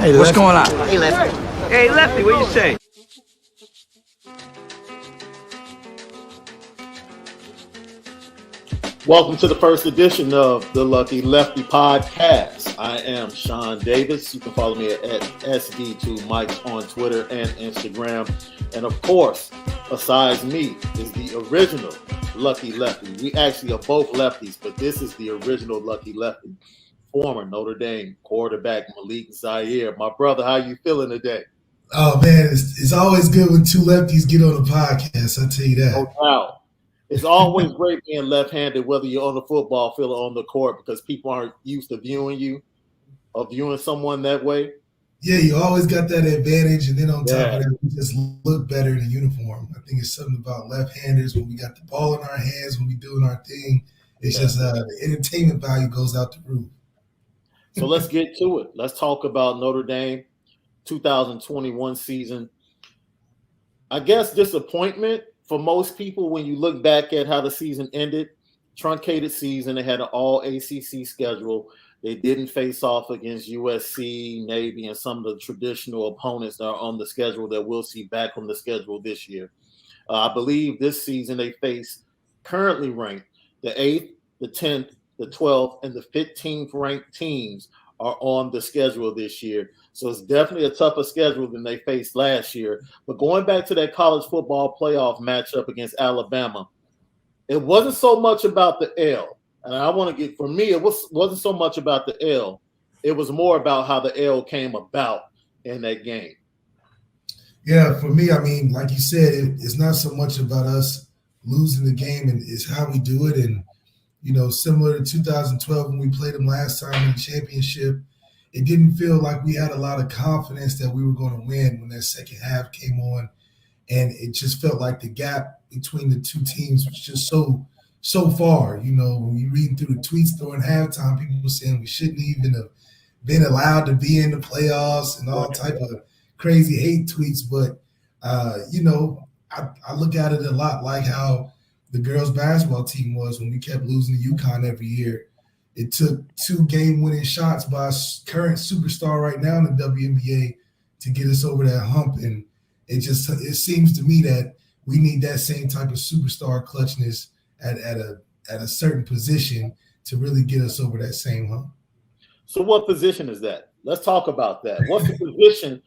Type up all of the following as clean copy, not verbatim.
Hey, what's going on? Hey, Lefty. Hey, Lefty, what you say? Welcome to the first edition of the Lucky Lefty podcast. I am Shaun Davis. You can follow me at SD2Mike on Twitter and Instagram. And of course, besides me is the original Lucky Lefty. We actually are both lefties, but this is the original Lucky Lefty. Former Notre Dame quarterback Malik Zaire. My brother, how you feeling today? Oh, man, it's always good when two lefties get on the podcast, I'll tell you that. No doubt. It's always great being left-handed, whether you're on the football field or on the court, because people aren't used to viewing you or viewing someone that way. Yeah, you always got that advantage, and then on top of that, we just look better in a uniform. I think it's something about left-handers when we got the ball in our hands, when we doing our thing. It's just the entertainment value goes out the roof. So let's get to it. Let's talk about Notre Dame 2021 season. I guess disappointment for most people when you look back at how the season ended. Truncated season. They had an all ACC schedule. They didn't face off against USC, Navy, and some of the traditional opponents that are on the schedule that we'll see back on the schedule this year. I believe this season they face currently ranked the 8th, the 10th, the 12th, and the 15th ranked teams are on the schedule this year. So it's definitely a tougher schedule than they faced last year. But going back to that college football playoff matchup against Alabama, it wasn't so much about the L. And I want to get, for me, it wasn't so much about the L. It was more about how the L came about in that game. Yeah, for me, I mean, like you said, it's not so much about us losing the game, and it's how we do it. And, you know, similar to 2012 when we played them last time in the championship, it didn't feel like we had a lot of confidence that we were going to win when that second half came on. And it just felt like the gap between the two teams was just so far. You know, when you read through the tweets during halftime, people were saying we shouldn't even have been allowed to be in the playoffs and all type of crazy hate tweets. But, you know, I look at it a lot like how the girls' basketball team was when we kept losing to UConn every year. It took 2 game-winning shots by a current superstar right now in the WNBA to get us over that hump. And it seems to me that we need that same type of superstar clutchness at a certain position to really get us over that same hump. So what position is that? Let's talk about that. What's the position?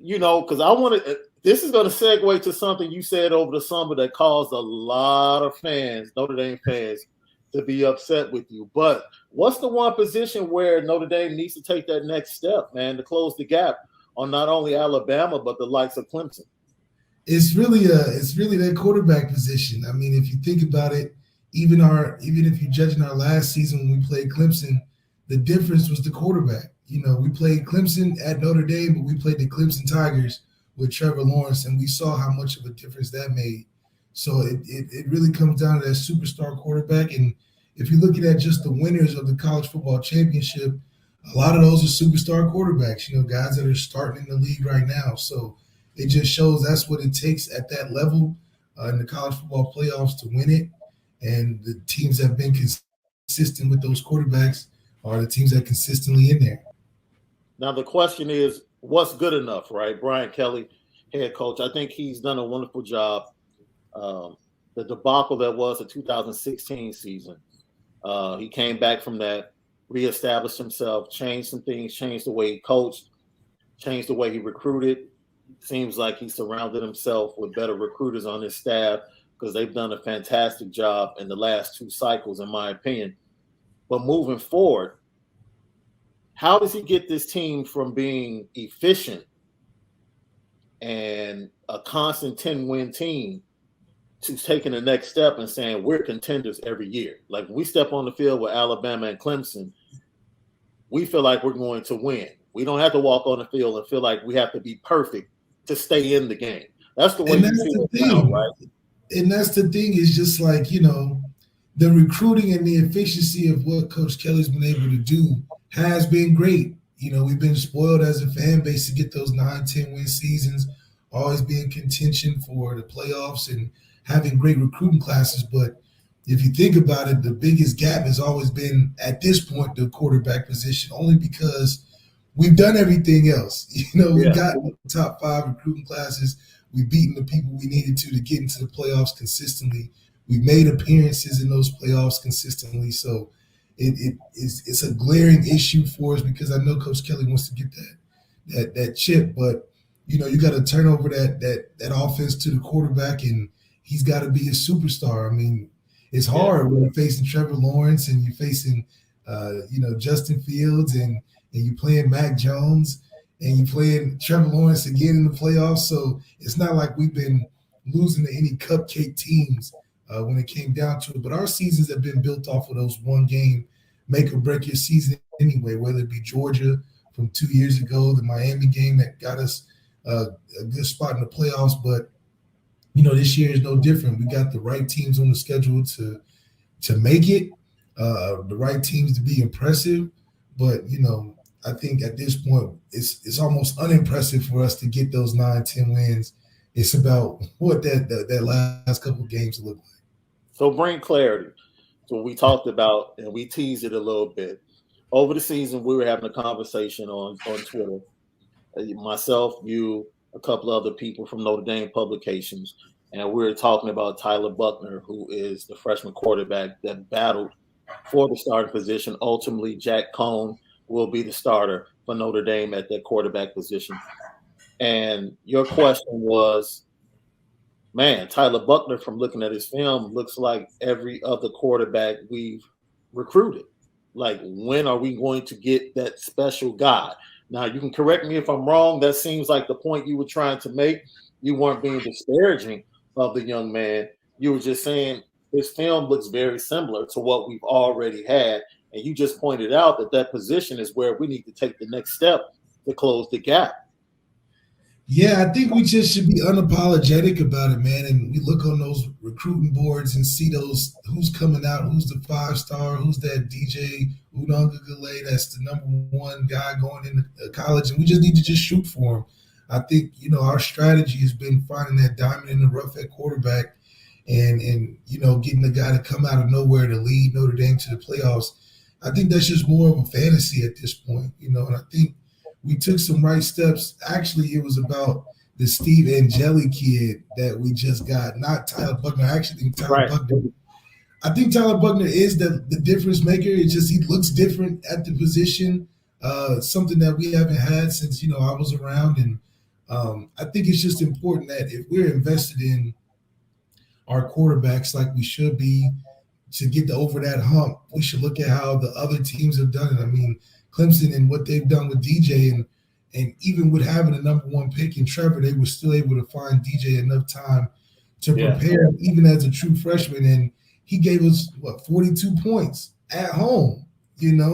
You know, because I want to – this is going to segue to something you said over the summer that caused a lot of fans, Notre Dame fans, to be upset with you. But what's the one position where Notre Dame needs to take that next step, man, to close the gap on not only Alabama but the likes of Clemson? It's really that quarterback position. I mean, if you think about it, even if you're judging our last season when we played Clemson, the difference was the quarterback. You know, we played Clemson at Notre Dame, but we played the Clemson Tigers with Trevor Lawrence, and we saw how much of a difference that made. So it really comes down to that superstar quarterback. And if you're looking at just the winners of the college football championship, a lot of those are superstar quarterbacks, you know, guys that are starting in the league right now. So it just shows that's what it takes at that level in the college football playoffs to win it. And the teams that have been consistent with those quarterbacks are the teams that are consistently in there. Now the question is, what's good enough, right? Brian Kelly, head coach, I think he's done a wonderful job. The debacle that was the 2016 season, he came back from that, reestablished himself, changed some things, changed the way he coached, changed the way he recruited. Seems like he surrounded himself with better recruiters on his staff because they've done a fantastic job in the last 2 cycles, in my opinion. But moving forward, how does he get this team from being efficient and a constant 10-win team to taking the next step and saying we're contenders every year? Like when we step on the field with Alabama and Clemson, we feel like we're going to win. We don't have to walk on the field and feel like we have to be perfect to stay in the game. That's the way you feel now, right? And that's the thing, is just like, you know, the recruiting and the efficiency of what Coach Kelly's been able to do has been great. You know, we've been spoiled as a fan base to get those 9-10 win seasons, always be in contention for the playoffs and having great recruiting classes. But if you think about it, the biggest gap has always been, at this point, the quarterback position, only because we've done everything else. We Yeah. got top 5 recruiting classes. We've beaten the people we needed to get into the playoffs consistently. We've made appearances in those playoffs consistently. So it's a glaring issue for us because I know Coach Kelly wants to get that chip, but you got to turn over that offense to the quarterback, and he's got to be a superstar. I mean, it's hard when you're facing Trevor Lawrence and you're facing Justin Fields and you're playing Mac Jones and you're playing Trevor Lawrence again in the playoffs. So it's not like we've been losing to any cupcake teams when it came down to it. But our seasons have been built off of those one game make or break your season anyway, whether it be Georgia from 2 years ago, the Miami game that got us a good spot in the playoffs. But this year is no different. We got the right teams on the schedule to make it, the right teams to be impressive. But I think at this point it's almost unimpressive for us to get those 9-10 wins. It's about what that last couple of games look like. So bring clarity. So we talked about, and we teased it a little bit. Over the season, we were having a conversation on Twitter. Myself, you, a couple of other people from Notre Dame publications, and we were talking about Tyler Buckner, who is the freshman quarterback that battled for the starting position. Ultimately, Jack Cohn will be the starter for Notre Dame at that quarterback position. And your question was, man, Tyler Buckner, from looking at his film, looks like every other quarterback we've recruited. Like, when are we going to get that special guy? Now, you can correct me if I'm wrong. That seems like the point you were trying to make. You weren't being disparaging of the young man. You were just saying his film looks very similar to what we've already had. And you just pointed out that position is where we need to take the next step to close the gap. Yeah, I think we just should be unapologetic about it, man. And we look on those recruiting boards and see who's coming out, who's the 5-star, who's that DJ Udongagale, that's the #1 guy going into college, and we just need to just shoot for him. I think our strategy has been finding that diamond in the rough at quarterback, and getting the guy to come out of nowhere to lead Notre Dame to the playoffs. I think that's just more of a fantasy at this point, and I think we took some right steps. Actually, it was about the Steve Angeli kid that we just got, not Tyler Buckner. I actually think Tyler Buckner is the difference maker. It's just he looks different at the position, something that we haven't had since I was around. And I think it's just important that if we're invested in our quarterbacks like we should be to get over that hump, we should look at how the other teams have done it. I mean, Clemson and what they've done with DJ, and even with having a #1 pick in Trevor, they were still able to find DJ enough time to prepare him, even as a true freshman. And he gave us 42 points at home,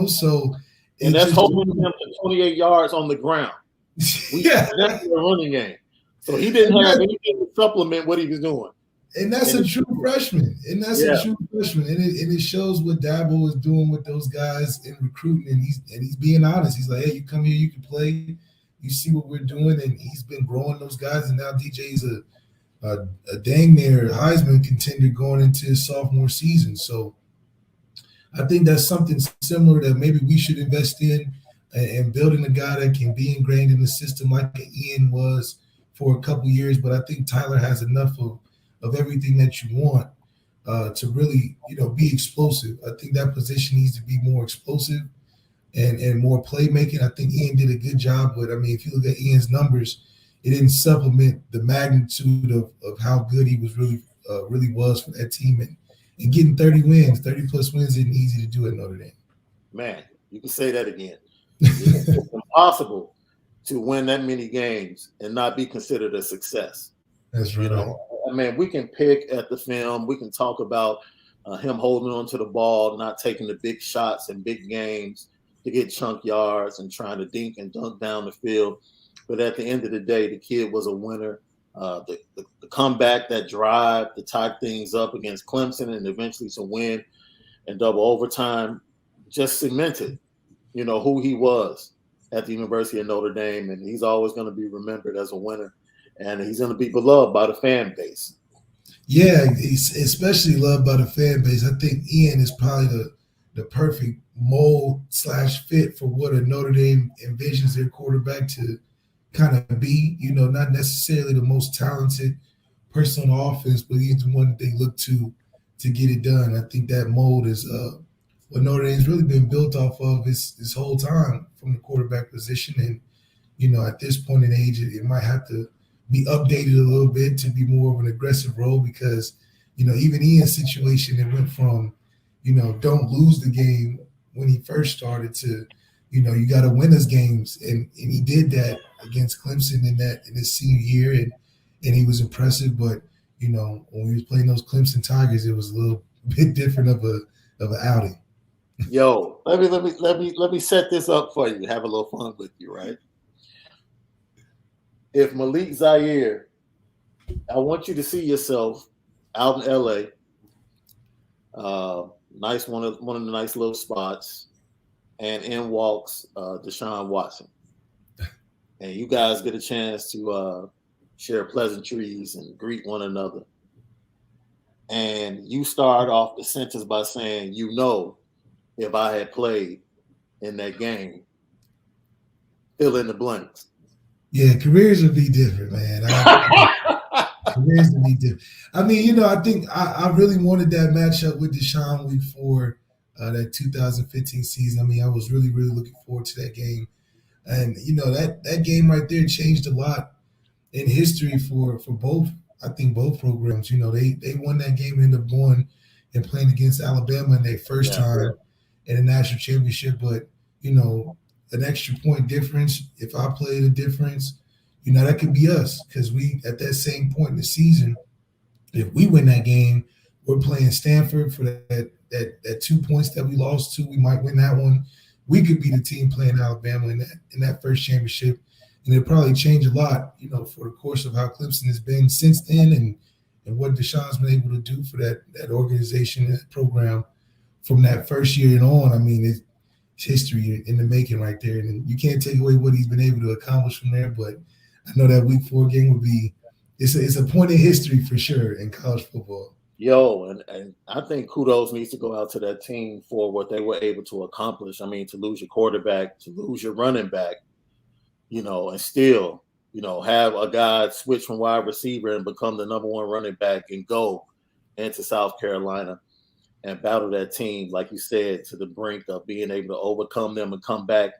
So and that's holding him to 28 yards on the ground. That's a running game. So he didn't have anything to supplement what he was doing. And that's a true freshman. And it shows what Dabo is doing with those guys in recruiting. And he's being honest. He's like, hey, you come here, you can play. You see what we're doing. And he's been growing those guys. And now DJ's a dang near Heisman contender going into his sophomore season. So I think that's something similar that maybe we should invest in, and building a guy that can be ingrained in the system like Ian was for a couple years. But I think Tyler has enough of everything that you want to really, be explosive. I think that position needs to be more explosive and more playmaking. I think Ian did a good job, but I mean, if you look at Ian's numbers, it didn't supplement the magnitude of how good he was really was for that team. And getting 30 plus wins isn't easy to do at Notre Dame. Man, you can say that again. It's impossible to win that many games and not be considered a success. That's right. I mean, we can pick at the film. We can talk about him holding on to the ball, not taking the big shots in big games to get chunk yards and trying to dink and dunk down the field. But at the end of the day, the kid was a winner. The comeback, that drive to tie things up against Clemson and eventually to win in double overtime just cemented, who he was at the University of Notre Dame. And he's always going to be remembered as a winner. And he's going to be beloved by the fan base. Yeah, he's especially loved by the fan base. I think Ian is probably the perfect mold / fit for what a Notre Dame envisions their quarterback to kind of be. Not necessarily the most talented person on offense, but he's the one that they look to get it done. I think that mold is what Notre Dame's really been built off of this whole time from the quarterback position. And at this point in age, it might have to be updated a little bit to be more of an aggressive role because, even Ian's situation, it went from, don't lose the game when he first started to, you got to win us games. And he did that against Clemson in his senior year. And he was impressive. But, when he was playing those Clemson Tigers, it was a little bit different of an outing. Yo, let me set this up for you. Have a little fun with you, right? If Malik Zaire, I want you to see yourself out in LA. Nice one of the nice little spots, and in walks Deshaun Watson, and you guys get a chance to share pleasantries and greet one another. And you start off the sentence by saying, if I had played in that game, fill in the blanks. Yeah, careers would be different, man. Careers would be different. I mean, I think I really wanted that matchup with Deshaun week 4, that 2015 season. I mean, I was really, really looking forward to that game. And, that game right there changed a lot in history for both, I think both programs. They won that game and ended up going and playing against Alabama in their first time in a national championship. But, an extra point difference, if I played a difference, that could be us because we, at that same point in the season, if we win that game, we're playing Stanford for that 2 points that we lost to. We might win that one. We could be the team playing Alabama in that first championship. And it'll probably change a lot, for the course of how Clemson has been since then and what Deshaun's been able to do for that organization, that program from that first year and on. I mean, it's history in the making right there. And you can't take away what he's been able to accomplish from there. But I know that week 4 game would be it's a point in history for sure in college football. Yo, and I think kudos needs to go out to that team for what they were able to accomplish. I mean, to lose your quarterback, to lose your running back, and still, have a guy switch from wide receiver and become the number 1 running back and go into South Carolina and battle that team, like you said, to the brink of being able to overcome them and come back.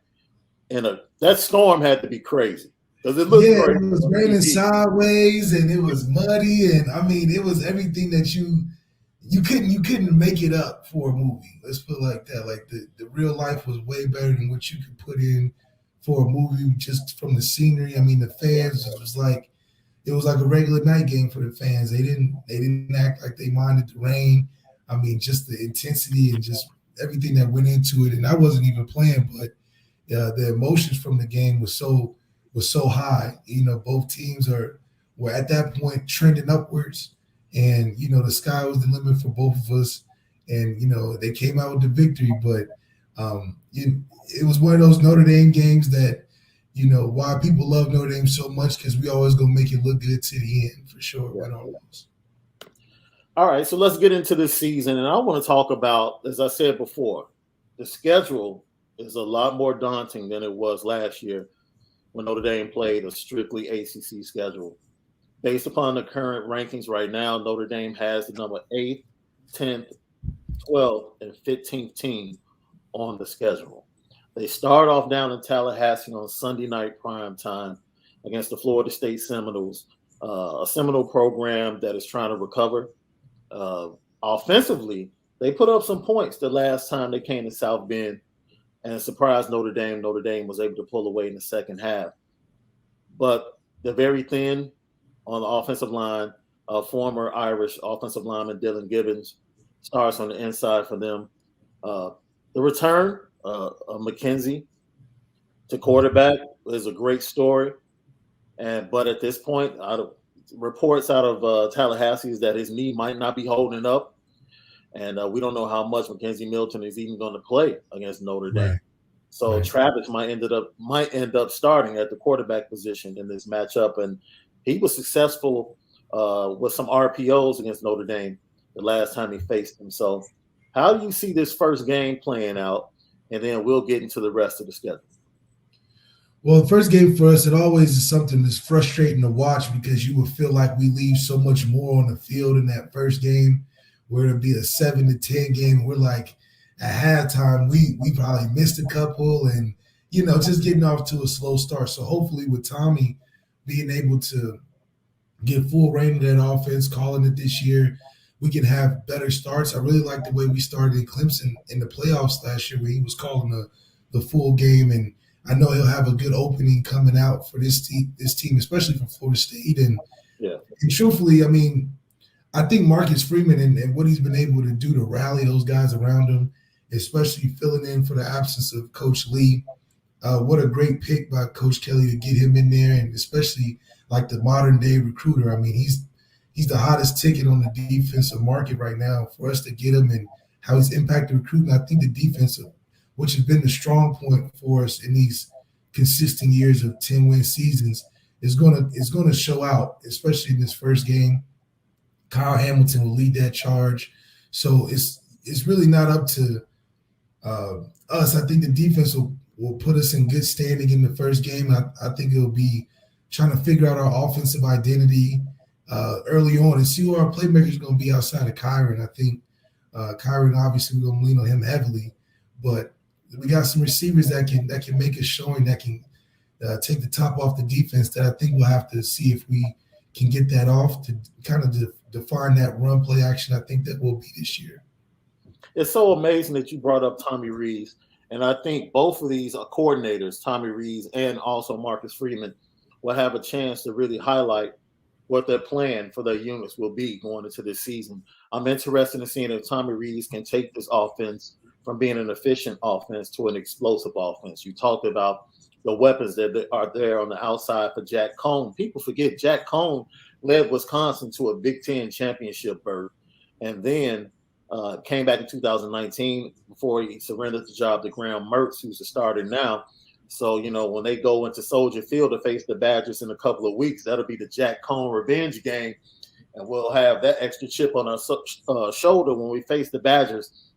That storm had to be crazy. Because it looked crazy. It was raining sideways and it was muddy, and I mean it was everything that you couldn't make it up for a movie. Let's put it like that. Like the real life was way better than what you could put in for a movie just from the scenery. I mean, the fans, it was like a regular night game for the fans. They didn't act like they minded the rain. I mean, just the intensity and just everything that went into it. And I wasn't even playing, but the emotions from the game was so high. Both teams were at that point trending upwards, and the sky was the limit for both of us. And they came out with the victory, but it was one of those Notre Dame games that why people love Notre Dame so much, because we always gonna make it look good to the end for sure. Win or lose. All right, so let's get into this season, and I want to talk about, as I said before, the schedule is a lot more daunting than it was last year when Notre Dame played a strictly ACC schedule. Based upon the current rankings right now, Notre Dame has the number 8th, 10th, 12th, and 15th team on the schedule. They start off down in Tallahassee on Sunday night prime time against the Florida State Seminoles, a Seminole program that is trying to recover. Offensively, they put up some points the last time they came to South Bend and surprised Notre Dame. Notre Dame was able to pull away in the second half. But they're very thin on the offensive line. Former Irish offensive lineman Dylan Gibbons starts on the inside for them. The return of McKenzie to quarterback is a great story. But at this point, reports out of Tallahassee is that his knee might not be holding up. And we don't know how much Mackenzie Milton is even going to play against Notre Dame. Right. So right. Travis might end up starting at the quarterback position in this matchup. And he was successful with some RPOs against Notre Dame the last time he faced them. So how do you see this first game playing out? and then we'll get into the rest of the schedule. Well, the first game for us, it always is something that's frustrating to watch because you would feel like we leave so much more on the field in that first game, where it'll be a 7-10 game. We're like, at halftime, we probably missed a couple and, just getting off to a slow start. So hopefully with Tommy being able to get full reign of that offense, calling it this year, we can have better starts. I really like the way we started in Clemson in the playoffs last year where he was calling the full game, and I know he'll have a good opening coming out for this team, especially from Florida State. And truthfully, I mean, I think Marcus Freeman and what he's been able to do to rally those guys around him, especially filling in for the absence of Coach Lee. What a great pick by Coach Kelly to get him in there, and especially like the modern day recruiter. I mean, he's the hottest ticket on the defensive market right now. For us to get him and how he's impacted recruiting, I think the defensive, which has been the strong point for us in these consistent years of 10-win seasons, is gonna show out, especially in this first game. Kyle Hamilton will lead that charge, so it's really not up to us. I think the defense will put us in good standing in the first game. I think it'll be trying to figure out our offensive identity early on and see who our playmakers are going to be outside of Kyron. I think Kyron, obviously, we're going to lean on him heavily, but we got some receivers that can make a showing, that can take the top off the defense, that I think we'll have to see if we can get that off to kind of define that run play action. I think that will be this year. It's so amazing that you brought up Tommy Reeves. And I think both of these coordinators, Tommy Reeves and also Marcus Freeman, will have a chance to really highlight what their plan for their units will be going into this season. I'm interested in seeing if Tommy Reeves can take this offense from being an efficient offense to an explosive offense. You talked about the weapons that are there on the outside for Jack Cohn. People forget Jack Cohn led Wisconsin to a Big Ten championship berth, and then came back in 2019 before he surrendered the job to Graham Mertz, who's the starter now. So, when they go into Soldier Field to face the Badgers in a couple of weeks, that'll be the Jack Cohn revenge game, and we'll have that extra chip on our shoulder when we face the Badgers.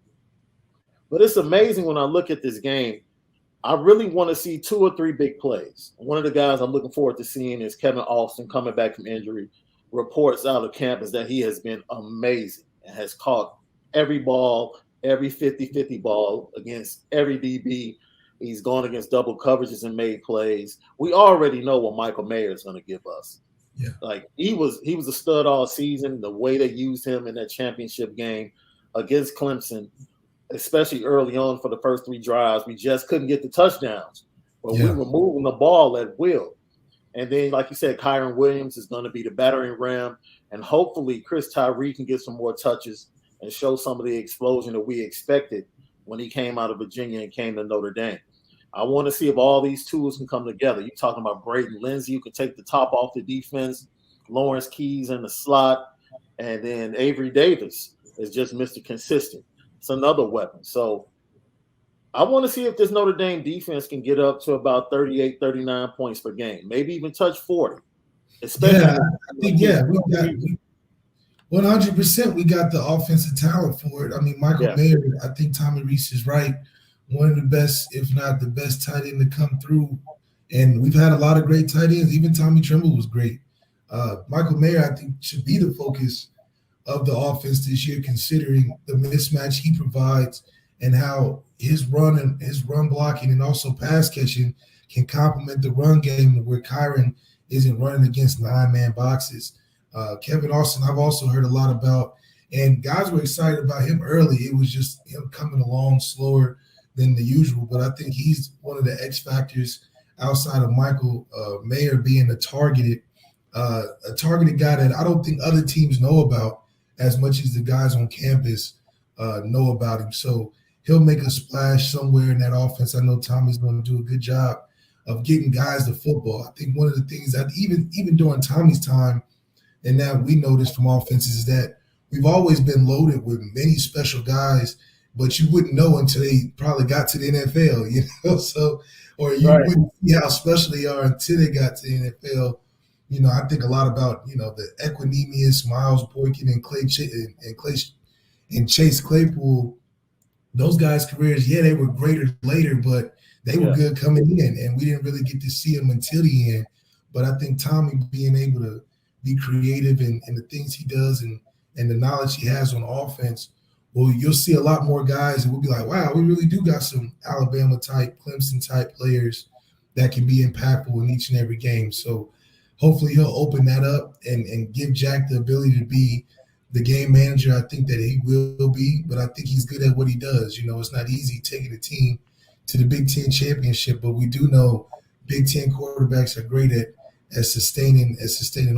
But it's amazing when I look at this game. I really want to see 2 or 3 big plays. One of the guys I'm looking forward to seeing is Kevin Austin coming back from injury. Reports out of camp is that he has been amazing and has caught every ball, every 50-50 ball against every DB. He's gone against double coverages and made plays. We already know what Michael Mayer is going to give us. Yeah. Like he was a stud all season. The way they used him in that championship game against Clemson, especially early on for the first 3 drives, we just couldn't get the touchdowns. But we were moving the ball at will. And then, like you said, Kyron Williams is going to be the battering ram. And hopefully Chris Tyree can get some more touches and show some of the explosion that we expected when he came out of Virginia and came to Notre Dame. I want to see if all these tools can come together. You're talking about Braden Lindsey, who can take the top off the defense, Lawrence Keys in the slot, and then Avery Davis is just Mr. Consistent. It's another weapon. So I want to see if this Notre Dame defense can get up to about 38, 39 points per game, maybe even touch 40. Especially we got 100%. We got the offensive talent for it. I mean, Michael Mayer, I think Tommy Reeves is right. One of the best, if not the best tight end to come through. And we've had a lot of great tight ends. Even Tommy Tremble was great. Michael Mayer, I think, should be the focus of the offense this year, considering the mismatch he provides and how his run blocking and also pass catching can complement the run game where Kyron isn't running against 9-man boxes. Kevin Austin, I've also heard a lot about, and guys were excited about him early. It was just him coming along slower than the usual, but I think he's one of the X factors outside of Michael Mayer being a targeted guy that I don't think other teams know about as much as the guys on campus know about him. So he'll make a splash somewhere in that offense. I know Tommy's going to do a good job of getting guys the football. I think one of the things that even during Tommy's time, and now we noticed from offenses, is that we've always been loaded with many special guys, but you wouldn't know until they probably got to the NFL, So, or you wouldn't see how special they are until they got to the NFL. I think a lot about, the Equinemius, Miles Boykin, and Chase Claypool those guys' careers, yeah, they were greater later, but they were Yeah. good coming in, and we didn't really get to see them until the end. But I think Tommy being able to be creative in the things he does and the knowledge he has on offense, well, you'll see a lot more guys, and we'll be like, wow, we really do got some Alabama type, Clemson type players that can be impactful in each and every game. So hopefully he'll open that up and give Jack the ability to be the game manager. I think that he will be, but I think he's good at what he does. You know, it's not easy taking a team to the Big Ten championship, but we do know Big Ten quarterbacks are great at sustaining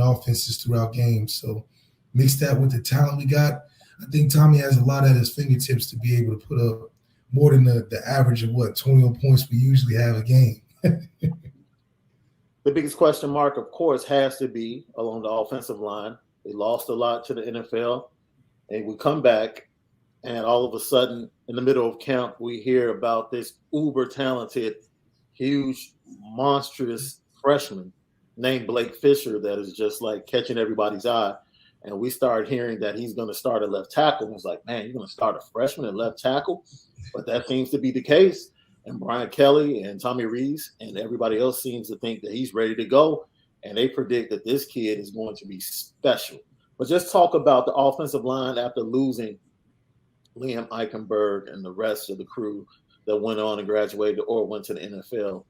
offenses throughout games. So mix that with the talent we got. I think Tommy has a lot at his fingertips to be able to put up more than the average of 21 points we usually have a game. The biggest question mark, of course, has to be along the offensive line. They lost a lot to the NFL, and we come back, and all of a sudden, in the middle of camp, we hear about this uber talented, huge, monstrous freshman named Blake Fisher that is just like catching everybody's eye. And we start hearing that he's going to start at left tackle. And it's like, man, you're going to start a freshman at left tackle? But that seems to be the case. And Brian Kelly and Tommy Reeves and everybody else seems to think that he's ready to go. And they predict that this kid is going to be special. But just talk about the offensive line after losing Liam Eichenberg and the rest of the crew that went on and graduated or went to the NFL.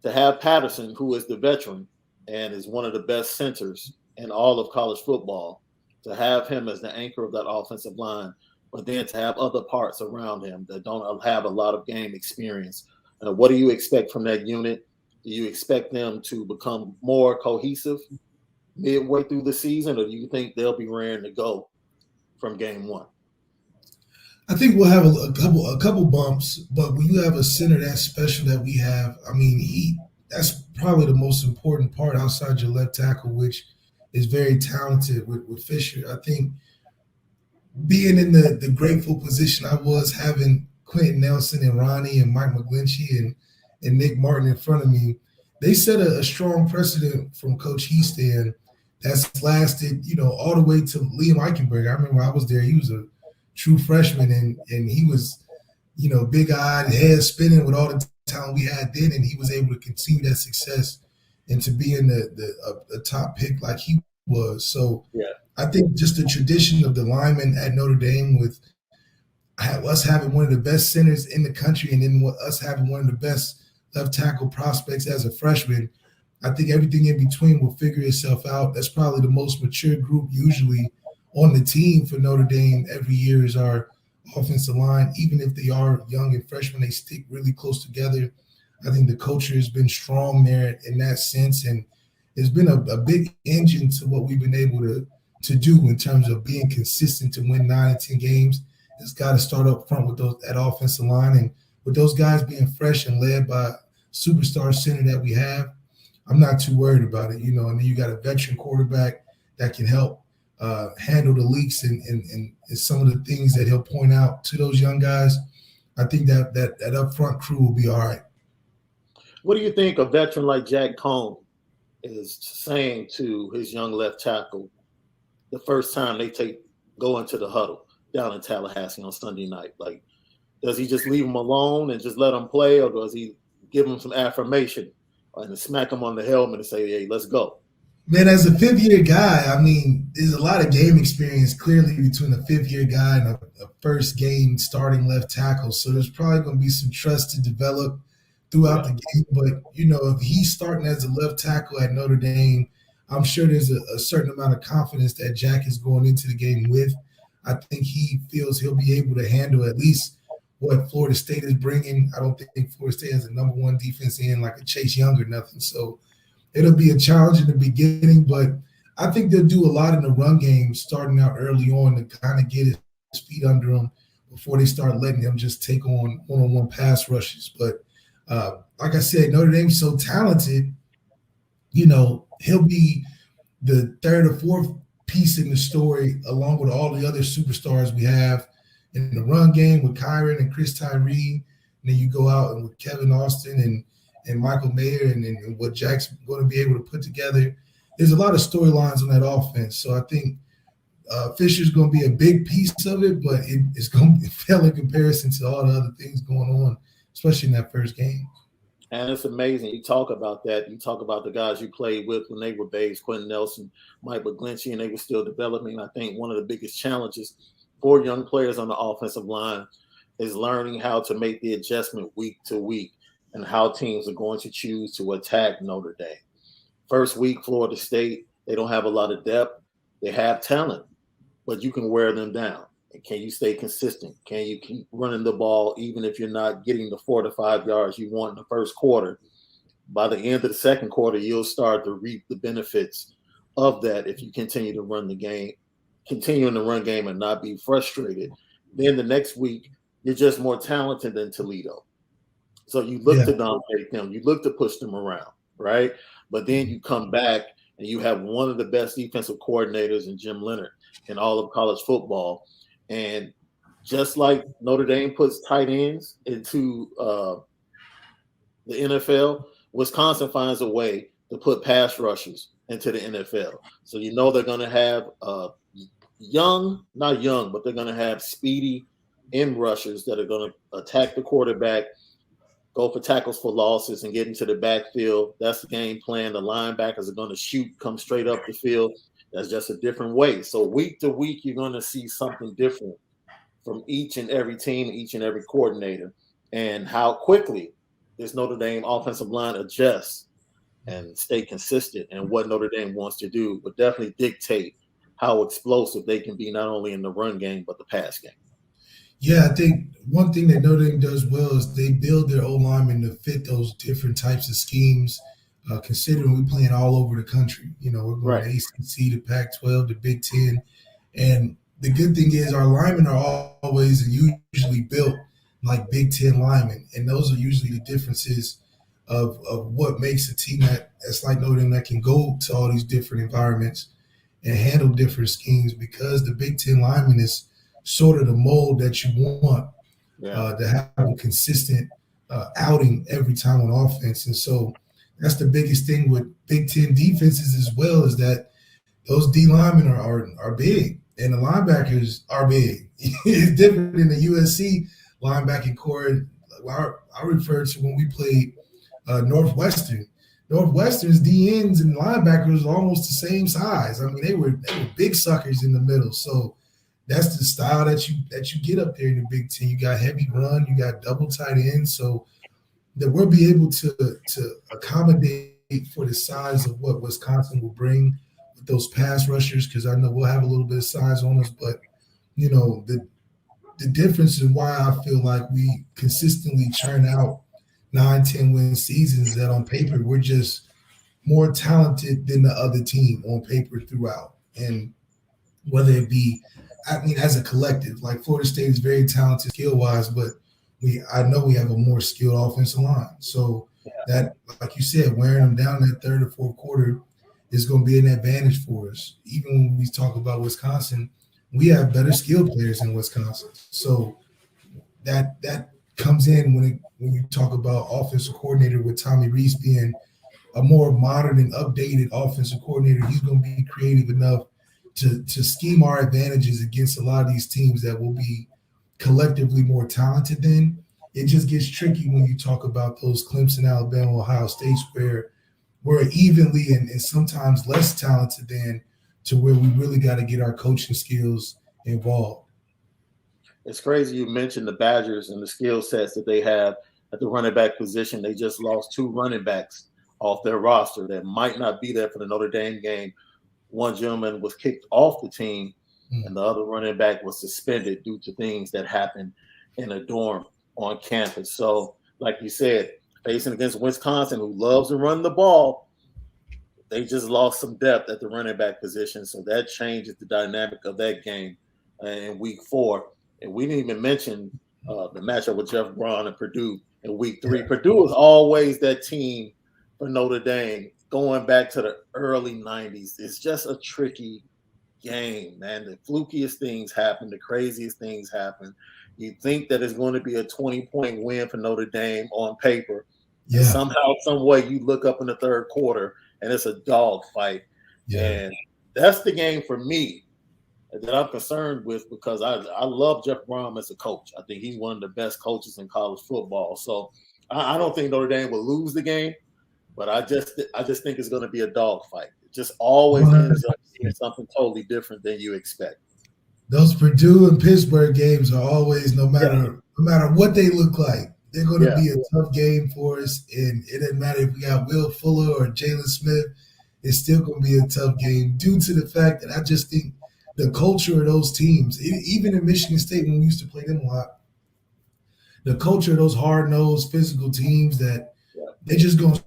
To have Patterson, who is the veteran and is one of the best centers in all of college football, to have him as the anchor of that offensive line, but then to have other parts around him that don't have a lot of game experience. What do you expect from that unit? Do you expect them to become more cohesive midway through the season, or do you think they'll be raring to go from game one? I think we'll have a couple bumps, but when you have a center that special that we have, I mean, that's probably the most important part outside your left tackle, which is very talented with Fisher. I think being in the grateful position I was having Quentin Nelson and Ronnie and Mike McGlinchey and Nick Martin in front of me, they set a strong precedent from Coach Heaston that's lasted, all the way to Liam Eichenberg. I remember I was there. He was a true freshman, and he was, big-eyed, head spinning with all the talent we had then, and he was able to continue that success and to be in the top pick like he was. So yeah. I think just the tradition of the linemen at Notre Dame with us having one of the best centers in the country and then us having one of the best left tackle prospects as a freshman, I think everything in between will figure itself out. That's probably the most mature group usually on the team for Notre Dame every year is our offensive line. Even if they are young and freshmen, they stick really close together. I think the culture has been strong there in that sense, and it's been a big engine to what we've been able to do in terms of being consistent to win 9 and 10 games. It's got to start up front with that offensive line, and with those guys being fresh and led by a superstar center that we have, I'm not too worried about it. And then you got a veteran quarterback that can help handle the leaks and some of the things that he'll point out to those young guys. I think that up front crew will be all right. What do you think a veteran like Jack Cohn is saying to his young left tackle the first time they go into the huddle down in Tallahassee on Sunday night? Like, does he just leave him alone and just let him play, or does he give him some affirmation and smack him on the helmet and say, hey, let's go? Man, as a fifth-year guy, I mean, there's a lot of game experience clearly between a fifth-year guy and a first game starting left tackle. So there's probably going to be some trust to develop throughout the game. But, if he's starting as a left tackle at Notre Dame, I'm sure there's a certain amount of confidence that Jack is going into the game with. I think he feels he'll be able to handle at least what Florida State is bringing. I don't think Florida State has a number one defense in like a Chase Young or nothing. So it'll be a challenge in the beginning, but I think they'll do a lot in the run game starting out early on to kind of get his feet under him before they start letting him just take on one-on-one pass rushes. But like I said, Notre Dame's so talented, he'll be the third or fourth piece in the story along with all the other superstars we have in the run game with Kyron and Chris Tyree. And then you go out and with Kevin Austin and Michael Mayer and what Jack's going to be able to put together. There's a lot of storylines on that offense. So I think Fisher's going to be a big piece of it, but it's going to fail in comparison to all the other things going on, especially in that first game. And it's amazing. You talk about that. You talk about the guys you played with when they were babes, Quentin Nelson, Mike McGlinchey, and they were still developing. I think one of the biggest challenges for young players on the offensive line is learning how to make the adjustment week to week and how teams are going to choose to attack Notre Dame. First week, Florida State, they don't have a lot of depth. They have talent, but you can wear them down. And can you stay consistent? Can you keep running the ball even if you're not getting the 4 to 5 yards you want in the first quarter? By the end of the second quarter, you'll start to reap the benefits of that if you continue to run the game, continue in the run game and not be frustrated. Then the next week, you're just more talented than Toledo. So you look to dominate them. You look to push them around, right? But then you come back and you have one of the best defensive coordinators in Jim Leonard in all of college football. And just like Notre Dame puts tight ends into the NFL, Wisconsin finds a way to put pass rushers into the NFL. So you know they're going to have not young, but they're going to have speedy end rushers that are going to attack the quarterback, go for tackles for losses, and get into the backfield. That's the game plan. The linebackers are going to shoot, come straight up the field. That's just a different way. So week to week, you're going to see something different from each and every team, each and every coordinator, and how quickly this Notre Dame offensive line adjusts and stay consistent. And what Notre Dame wants to do would definitely dictate how explosive they can be, not only in the run game, but the pass game. Yeah, I think one thing that Notre Dame does well is they build their O-linemen to fit those different types of schemes. Considering we're playing all over the country, we're going to ACC, to Pac-12, to Big Ten, and the good thing is our linemen are always and usually built like Big Ten linemen, and those are usually the differences of what makes a team that's like Notre Dame that can go to all these different environments and handle different schemes, because the Big Ten lineman is sort of the mold that you want to have a consistent outing every time on offense. And so that's the biggest thing with Big Ten defenses as well, is that those D linemen are big and the linebackers are big. It's different in the USC linebacking core. I refer to when we played Northwestern. Northwestern's D ends and linebackers are almost the same size. I mean, they were big suckers in the middle. So that's the style that you get up there in the Big Ten. You got heavy run, you got double tight ends, so that we'll be able to accommodate for the size of what Wisconsin will bring with those pass rushers, because I know we'll have a little bit of size on us, but the difference in why I feel like we consistently churn out 9-10 win seasons is that on paper we're just more talented than the other team on paper throughout. And whether it be, as a collective, like Florida State is very talented skill-wise, but I know we have a more skilled offensive line. So that, like you said, wearing them down that third or fourth quarter is going to be an advantage for us. Even when we talk about Wisconsin, we have better skilled players in Wisconsin. So that comes in when you talk about offensive coordinator, with Tommy Reeves being a more modern and updated offensive coordinator. He's going to be creative enough to scheme our advantages against a lot of these teams that will be collectively more talented than. It just gets tricky when you talk about those Clemson, Alabama, Ohio States, where we're evenly and sometimes less talented than, to where we really got to get our coaching skills involved. It's crazy you mentioned the Badgers and the skill sets that they have at the running back position. They just lost 2 running backs off their roster that might not be there for the Notre Dame game. One gentleman was kicked off the team, and the other running back was suspended due to things that happened in a dorm on campus. So, like you said, facing against Wisconsin, who loves to run the ball, they just lost some depth at the running back position. So that changes the dynamic of that game in week 4. And we didn't even mention the matchup with Jeff Braun and Purdue in week 3. Purdue is always that team for Notre Dame going back to the early 90s. It's just a tricky game, man. The flukiest things happen. The craziest things happen. You think that it's going to be a 20-point win for Notre Dame on paper. Yeah. And somehow, some way, you look up in the third quarter and it's a dog fight. Yeah. And that's the game for me. that I'm concerned with because I love Jeff Brom as a coach. I think he's one of the best coaches in college football. So I don't think Notre Dame will lose the game, but I just think it's going to be a dogfight. It just always 100%. ends up being something totally different than you expect. Those Purdue and Pittsburgh games are always, no matter what they look like, they're going to be a tough game for us. And it doesn't matter if we got Will Fuller or Jalen Smith, it's still going to be a tough game due to the fact that I just think the culture of those teams, even in Michigan State when we used to play them a lot, the culture of those hard-nosed physical teams that they're just going to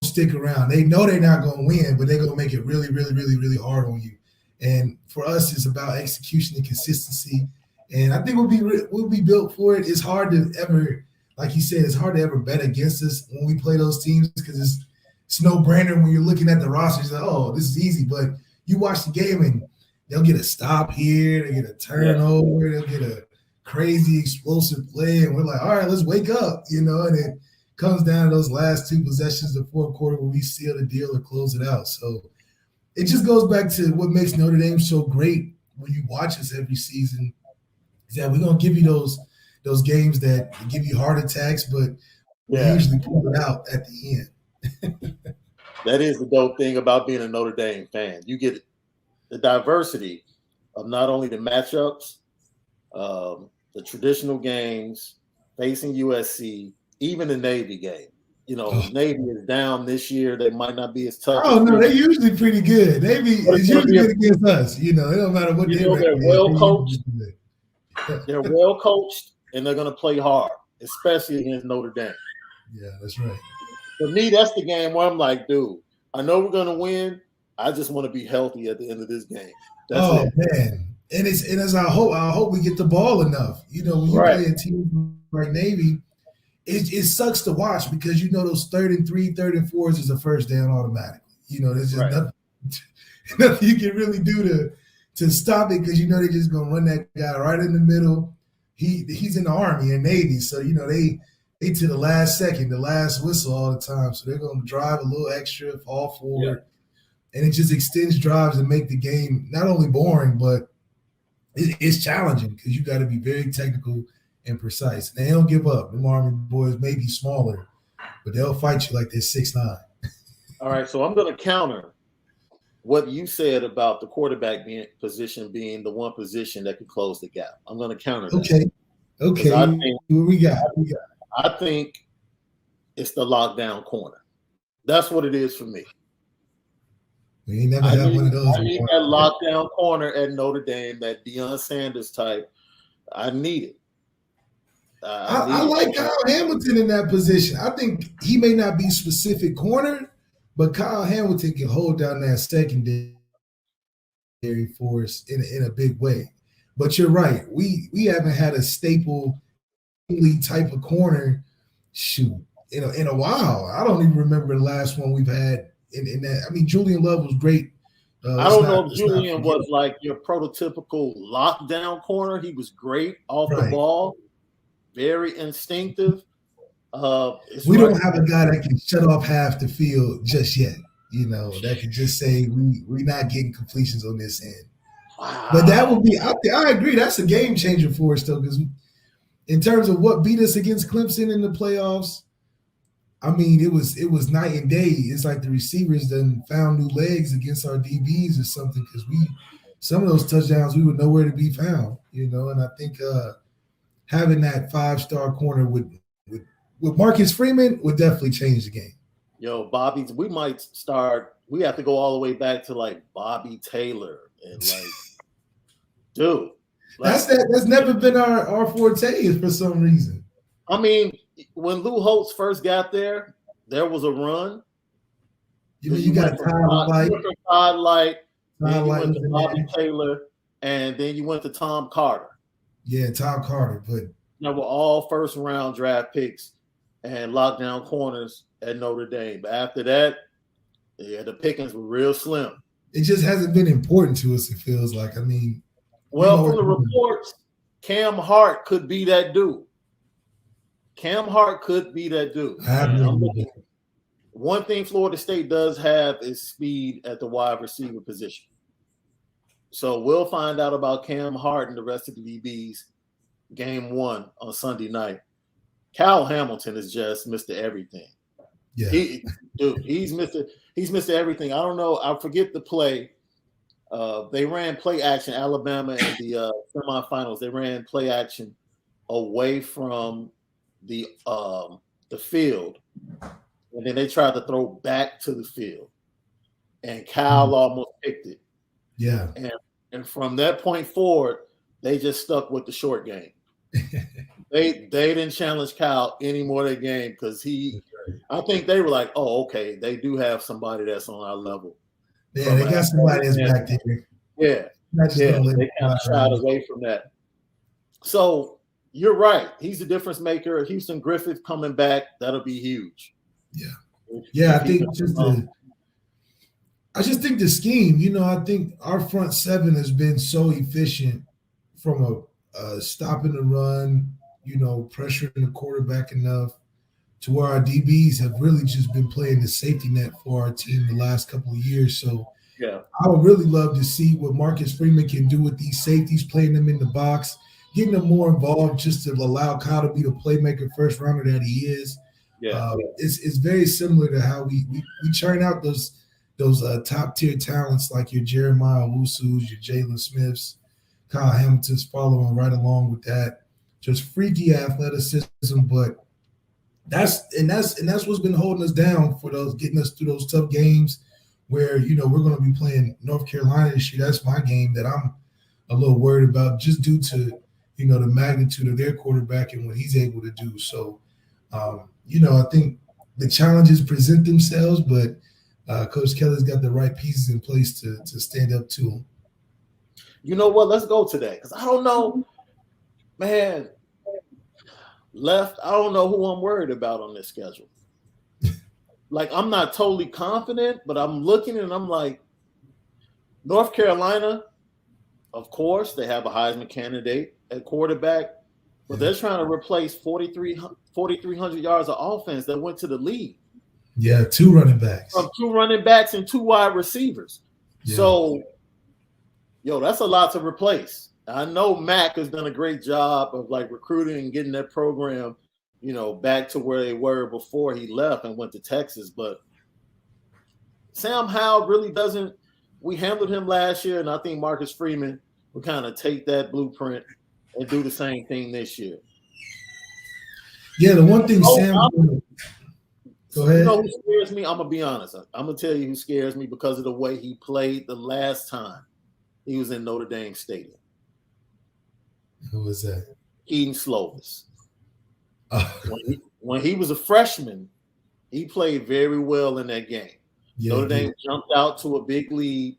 stick around. They know they're not going to win, but they're going to make it really, really, really, really hard on you. And for us, it's about execution and consistency. And I think we'll be built for it. It's hard to ever, like you said, it's hard to ever bet against us when we play those teams because it's no brainer when you're looking at the roster. You're like, oh, this is easy. But you watch the game and they'll get a stop here, they get a turnover, they'll get a crazy explosive play, and we're like, all right, let's wake up, and it comes down to those last two possessions of the fourth quarter where we seal the deal or close it out. So it just goes back to what makes Notre Dame so great when you watch us every season is that we're going to give you those games that give you heart attacks, but we usually pull it out at the end. That is the dope thing about being a Notre Dame fan. You get the diversity of not only the matchups, the traditional games, facing USC, even the Navy game. Navy is down this year. They might not be as tough. Oh, no, they're usually pretty good. Navy is usually good against us. It don't matter what they're well coached. They're well coached, and they're going to play hard, especially against Notre Dame. Yeah, that's right. For me, that's the game where I'm like, dude, I know we're going to win. I just want to be healthy at the end of this game. That's it. Man. And as I hope we get the ball enough. When you play a team like Navy, it sucks to watch because those 3rd and 3, 3rd and 4s is a first down automatically. There's just nothing you can really do to stop it because they're just gonna run that guy right in the middle. He's in the Army and Navy, so they to the last second, the last whistle all the time. So they're gonna drive a little extra, fall forward. And it just extends drives and make the game not only boring, but it's challenging because you got to be very technical and precise. And they don't give up. The Army boys may be smaller, but they'll fight you like they're 6'9". All right, so I'm going to counter what you said about the quarterback position being the one position that could close the gap. I'm going to counter that. Okay. What we got? I think it's the lockdown corner. That's what it is for me. We ain't never had one of those. I need that lockdown corner at Notre Dame, that Deion Sanders type. I need it. I like Kyle Hamilton in that position. I think he may not be specific corner, but Kyle Hamilton can hold down that secondary force in a big way. But you're right. We haven't had a staple type of corner in a while. I don't even remember the last one we've had. In that, I mean, Julian Love was great. I don't know if Julian was like your prototypical lockdown corner. He was great off the ball, very instinctive. We don't have a guy that can shut off half the field just yet. That can just say we're not getting completions on this end. Wow. But that would be. I agree. That's a game changer for us, though, because in terms of what beat us against Clemson in the playoffs. I mean, it was night and day. It's like the receivers then found new legs against our DBs or something because some of those touchdowns we were nowhere to be found, And I think having that 5-star corner with Marcus Freeman would definitely change the game. Yo, Bobby, we might start. We have to go all the way back to like Bobby Taylor and dude, that's never been our forte for some reason. I mean. When Lou Holtz first got there, there was a run. You got Todd Light, then you went to Bobby Taylor, and then you went to Tom Carter. Yeah, Tom Carter. But they were all first-round draft picks and lockdown corners at Notre Dame. But after that, the pickings were real slim. It just hasn't been important to us, it feels like. I mean. Well, from the reports, Cam Hart could be that dude. Cam Hart could be that dude. One thing Florida State does have is speed at the wide receiver position. So we'll find out about Cam Hart and the rest of the DBs game 1 on Sunday night. Kyle Hamilton is just Mr. Everything. Yeah. He's Mr. Everything. I don't know. I forget the play. They ran play action. Alabama in the semifinals. They ran play action away from the field, and then they tried to throw back to the field, and Kyle almost picked it. Yeah. And from that point forward, they just stuck with the short game. They didn't challenge Kyle anymore that game because I think they were like, oh, okay, they do have somebody that's on our level. Yeah, they got somebody that's back there. Yeah. They kind of shied away from that. So you're right. He's a difference maker. Houston Griffith coming back, that'll be huge. Yeah. I think I just think the scheme, I think our front seven has been so efficient from a stopping the run, pressuring the quarterback enough to where our DBs have really just been playing the safety net for our team the last couple of years. So I would really love to see what Marcus Freeman can do with these safeties, playing them in the box, getting them more involved just to allow Kyle to be the playmaker first rounder that he is. It's very similar to how we churn out those top tier talents like your Jeremiah Owusu's, your Jalen Smiths, Kyle Hamilton's following right along with that. Just freaky athleticism, but that's what's been holding us down for getting us through those tough games where we're going to be playing North Carolina this year. That's my game that I'm a little worried about just due to the magnitude of their quarterback and what he's able to do. So I think the challenges present themselves, but Coach Kelly's got the right pieces in place to stand up to them. You know what? Let's go today because I don't know, man. Left, I don't know who I'm worried about on this schedule. Like, I'm not totally confident, but I'm looking and I'm like, North Carolina, of course, they have a Heisman candidate at quarterback, but they're trying to replace 4,300 yards of offense that went to the league. Yeah, 2 running backs. From 2 running backs and 2 wide receivers. Yeah. So, that's a lot to replace. I know Mac has done a great job of recruiting and getting that program, back to where they were before he left and went to Texas. But Sam Howell really doesn't. We handled him last year, and I think Marcus Freeman will kind of take that blueprint and do the same thing this year. Yeah, the one thing Sam. Go ahead. You know who scares me? I'm gonna be honest. I'm gonna tell you who scares me because of the way he played the last time he was in Notre Dame Stadium. Who was that? Keaton Slovis. When he was a freshman, he played very well in that game. Yeah, Notre Dame jumped out to a big lead,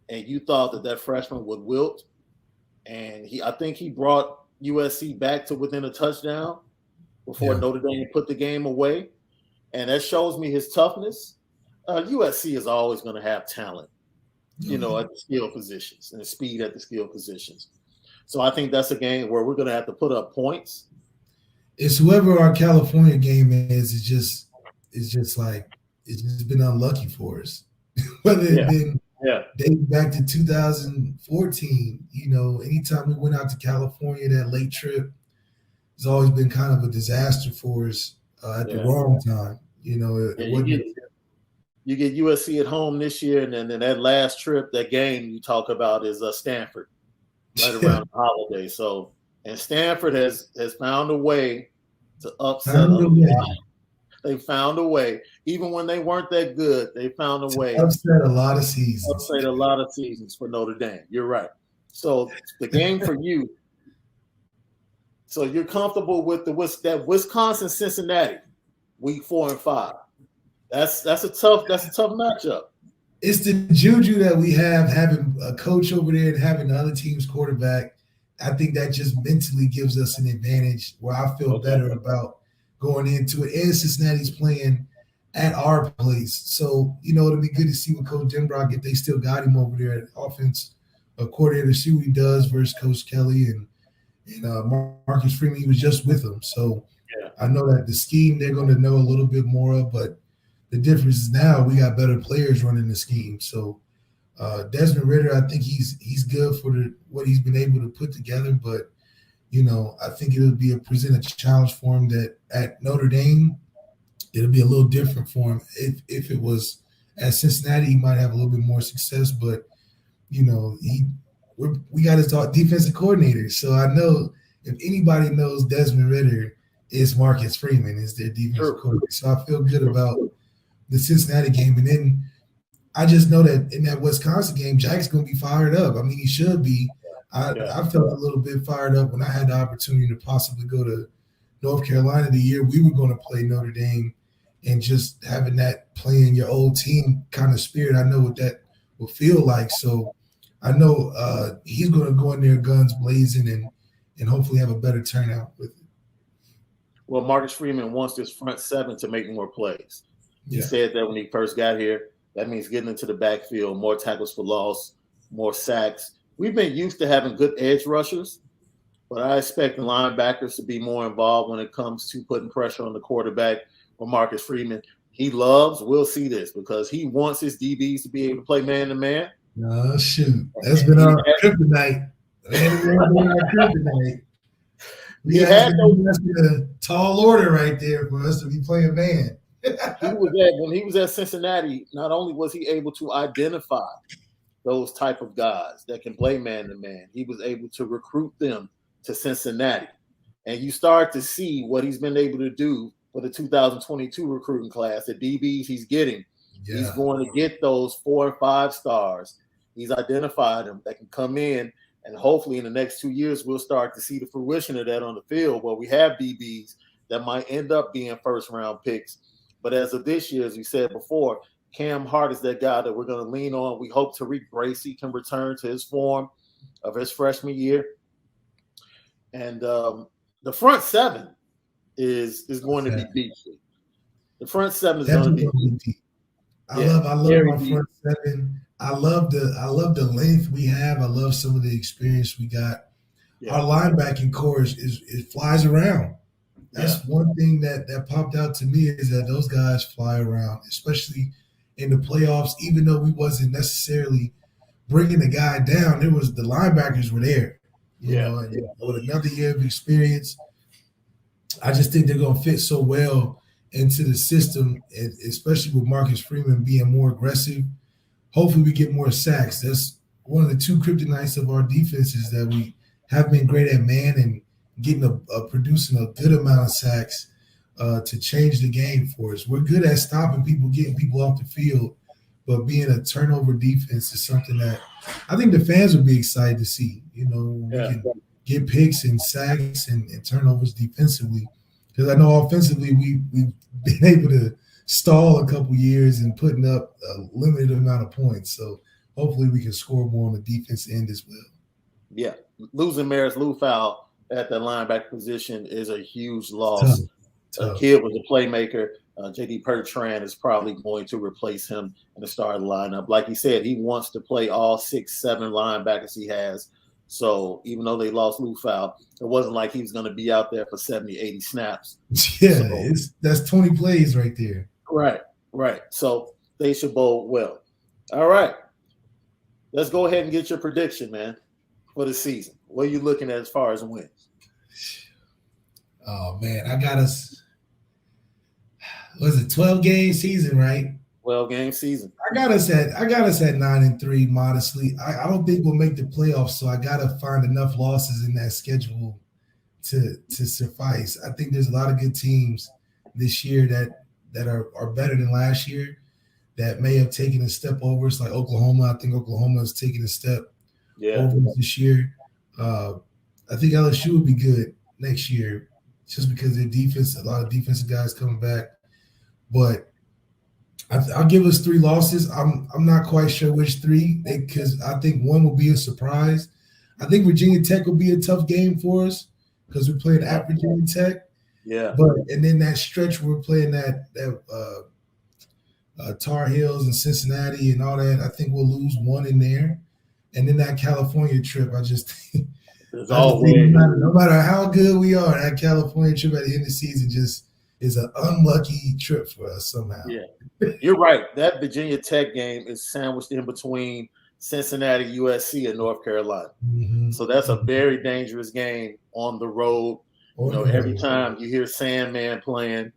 and you thought that freshman would wilt. And I think he brought USC back to within a touchdown before Notre Dame put the game away. And that shows me his toughness. USC is always going to have talent, at the skill positions and speed at the skill positions. So I think that's a game where we're going to have to put up points. It's whoever our California game is. It's just been unlucky for us. Whether it's been dating back to 2014, anytime we went out to California, that late trip has always been kind of a disaster for us at the wrong time. You get USC at home this year, and then that last trip, that game you talk about is Stanford. Right around the holiday. So, and Stanford has found a way to upset them. They found a way. Even when they weren't that good, they found a way. Upset a lot of seasons. Upset a lot of seasons for Notre Dame. You're right. So the game for you. So you're comfortable with that Wisconsin-Cincinnati, week 4 and 5. That's a tough matchup. It's the juju that we have having a coach over there and having the other team's quarterback. I think that just mentally gives us an advantage where I feel better about going into it. And Cincinnati's playing at our place. So, it'll be good to see what Coach Denbrock, if they still got him over there at offense coordinator, see what he does versus Coach Kelly and Marcus Freeman. He was just with him. So I know that the scheme they're going to know a little bit more of, but the difference is now we got better players running the scheme. So Desmond Ridder, I think he's good for what he's been able to put together, but I think it'll present a challenge for him that at Notre Dame, it'll be a little different for him. If it was at Cincinnati, he might have a little bit more success, but we got his defensive coordinator, so I know if anybody knows Desmond Ridder, it's Marcus Freeman is their defensive coordinator. So I feel good about the Cincinnati game, and then I just know that in that Wisconsin game, Jack's going to be fired up. I mean, he should be. I felt a little bit fired up when I had the opportunity to possibly go to North Carolina the year we were going to play Notre Dame, and just having that playing your old team kind of spirit. I know what that will feel like. So I know he's going to go in there guns blazing and hopefully have a better turnout with it. Well, Marcus Freeman wants this front seven to make more plays. He said that when he first got here. That means getting into the backfield, more tackles for loss, more sacks. We've been used to having good edge rushers, but I expect the linebackers to be more involved when it comes to putting pressure on the quarterback or Marcus Freeman. We'll see this, because he wants his DBs to be able to play man-to-man. Oh, shoot. That's been our kryptonite. That's a tall order right there for us to be playing man. When he was at Cincinnati, not only was he able to identify those type of guys that can play man-to-man, he was able to recruit them to Cincinnati. And you start to see what he's been able to do for the 2022 recruiting class. The DBs he's getting, he's going to get those 4 and 5 stars. He's identified them that can come in, and hopefully in the next 2 years, we'll start to see the fruition of that on the field, where we have DBs that might end up being first-round picks. But as of this year, as we said before, Cam Hart is that guy that we're going to lean on. We hope Tariq Bracy can return to his form of his freshman year. And the front seven is going to be beefy. The front seven is going to be beefy. I love our front seven. I love the length we have. I love some of the experience we got. Our linebacking core it flies around. That's one thing that popped out to me, is that those guys fly around, especially in the playoffs. Even though we wasn't necessarily bringing the guy down, the linebackers were there. You know, and with another year of experience, I just think they're going to fit so well into the system, and especially with Marcus Freeman being more aggressive. Hopefully we get more sacks. That's one of the two kryptonites of our defenses, that we have been great at man and getting producing a good amount of sacks to change the game for us. We're good at stopping people, getting people off the field, but being a turnover defense is something that I think the fans would be excited to see. We can get picks and sacks and turnovers defensively, because I know offensively we've been able to stall a couple years and putting up a limited amount of points. So hopefully we can score more on the defense end as well. Yeah, losing Maris Lufau at the linebacker position is a huge loss. Tough. Kid was a playmaker. J.D. Pertran is probably going to replace him in the starting lineup. Like he said, he wants to play all 6, 7 linebackers he has. So even though they lost Lufau, it wasn't like he was going to be out there for 70, 80 snaps. Yeah, that's 20 plays right there. Right. So they should bowl well. All right. Let's go ahead and get your prediction, man, for the season. What are you looking at as far as wins? Oh, man, I got us. Was it 12-game season, right? 12-game season. I got us at 9-3 modestly. I don't think we'll make the playoffs, so I got to find enough losses in that schedule to suffice. I think there's a lot of good teams this year that are better than last year, that may have taken a step over. It's like Oklahoma. I think Oklahoma is taking a step over this year. I think LSU will be good next year, just because their defense, a lot of defensive guys coming back. But I'll give us 3 losses. I'm not quite sure which 3, because I think one will be a surprise. I think Virginia Tech will be a tough game for us, because we're playing at Virginia Tech. Yeah. And then that stretch we're playing that Tar Heels and Cincinnati and all that, I think we'll lose one in there. And then that California trip, I just think no matter how good we are, that California trip at the end of the season just is an unlucky trip for us somehow. Yeah, you're right. That Virginia Tech game is sandwiched in between Cincinnati, USC, and North Carolina. Mm-hmm. So that's a very dangerous game on the road. Every time you hear Sandman playing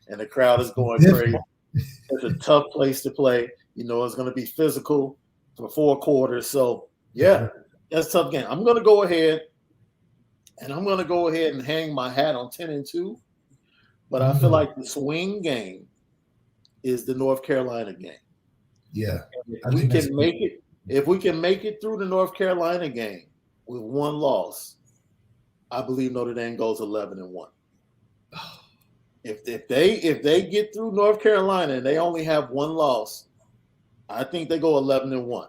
and the crowd is going crazy, it's a tough place to play. It's going to be physical for 4 quarters. So, yeah, that's a tough game. I'm going to go ahead and hang my hat on 10-2. But I feel like the swing game is the North Carolina game. Yeah. If we can make it through the North Carolina game with 1 loss, I believe Notre Dame goes 11-1. If they get through North Carolina and they only have 1 loss, I think they go 11-1.